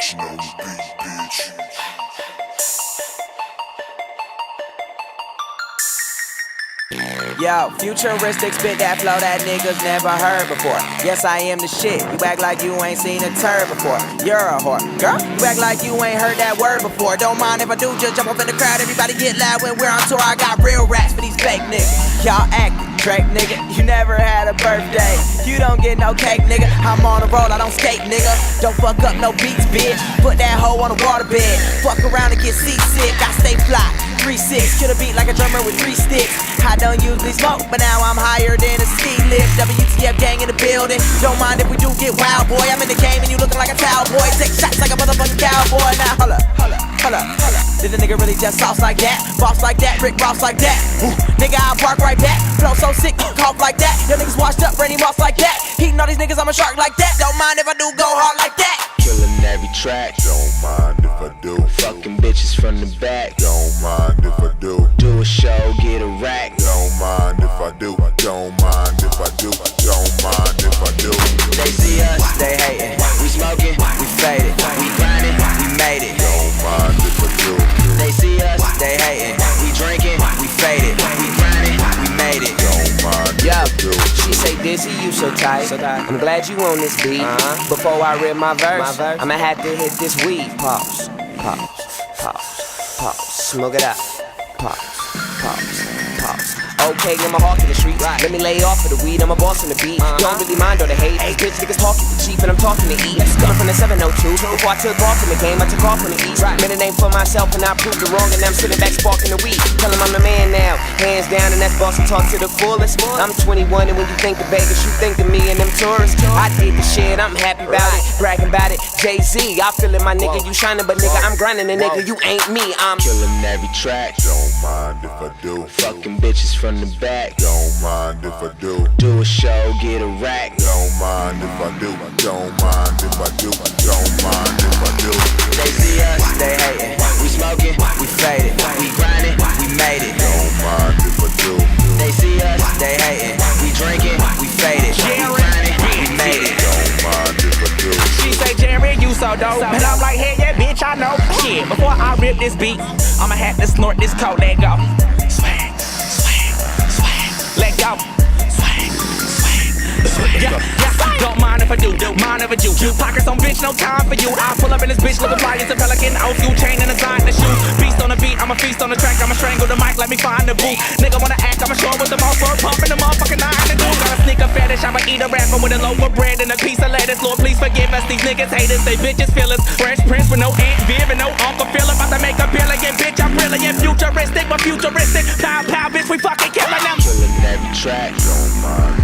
Action on the beat, bitch. Yo, futuristic, spit that flow that niggas never heard before. Yes, I am the shit. You act like you ain't seen a turd before. You're a whore. Girl, you act like you ain't heard that word before. Don't mind if I do, just jump up in the crowd. Everybody get loud when we're on tour. I got real raps for these fake niggas. Y'all acting, Drake nigga. You never had a birthday. You don't get no cake, nigga. I'm on the road, I don't skate, nigga. Don't fuck up no beats, bitch. Put that hoe on the waterbed. Fuck around and get seasick. I stay fly. 3-6, kill a beat like a drummer with 3 sticks. I don't usually smoke, but now I'm higher than a ski lift. WTF gang in the building. Don't mind if we do get wild, boy. I'm in the game and you looking like a towel boy. Take shots like a motherfucking cowboy. Now holla, holla, holla, holla. Did the nigga really just sauce like that? Boss like that, Rick Ross like that. Ooh, nigga, I bark right back. Flow so sick, cough like that. Your niggas washed up, Randy Moss like that. Heating all these niggas, I'm a shark like that. Don't mind if I do go hard like that. Killing every track. Don't mind if I do. Fucking bitches from the back. Don't mind if I do. Do a show, get a rack. Don't mind if I do. Don't mind if I do. Don't mind if I do. They see us, they hating. We smoking, we faded. We grinding, we made it. Don't mind if I do. They see us, they hating. We drinking, we faded. We grinding, we made it. Don't mind if I do. She say, Dizzy, you so tight. I'm glad you on this beat. Before I rip my verse, I'ma have to hit this weed. Pause, pause, pause, pause. Smoke it up. Pause, pause, pause. Okay, get my heart to the street. Let me lay off of the weed, I'm a boss on the beat. Don't really mind all the hate. Bitch niggas talking for cheap and I'm talking to eat. Coming from the 702. Before I took off in the game, I took off on the east. Made a name for myself and I proved it wrong. And now I'm sitting back sparking the weed. Tell him I'm the man now. Hands down and that's boss and talk to the fullest. I'm 21 and when you think of Vegas, you think of me and them tourists. I did the shit, I'm happy about it. Bragging about it. Jay-Z, I feel it, my nigga. You shining, but nigga, I'm grinding and nigga, you ain't me. I'm killing every track. Don't mind if I do. Fucking bitches from the back. Don't mind if I do. Do a show, get a rack. Don't mind if I do. Don't mind if I do. Don't mind if I do. They see us, they hating. We smoking, we faded. We grinding, we made it. Don't mind if I do. They see us, they hating. We drinking, we faded. We grinding, we made it. Don't mind if I do. She say, Jerry, you so dope. And I'm like, hey, yeah, bitch, I know. Shit, before I rip this beat, I'ma have to snort this coat. Let go. Swag, swag, swag. Let go. Swag, swag, yeah, yeah. Don't mind if I do, mind if I do. Pockets on bitch, no time for you. I pull up in this bitch, looking fly as a pelican. Old school chain and a sign to shoot. Beast on the beat, I'ma feast on the track. I'ma strangle the mic, let me find the booth. Nigga wanna act, I'ma show with the mouth for pumping the motherfucking nine to do. Got a sneaker fetish, I'ma eat a rapper with a loaf of bread and a piece of lettuce. Lord, please forgive us, these niggas haters, they bitches feelers. Fresh Prince with no Aunt Viv and no Uncle Phil. About to make a billion, bitch, I'm brilliant. Futuristic, but futuristic. Pow, pow, bitch, we fucking killing them. Killing every track. Don't mind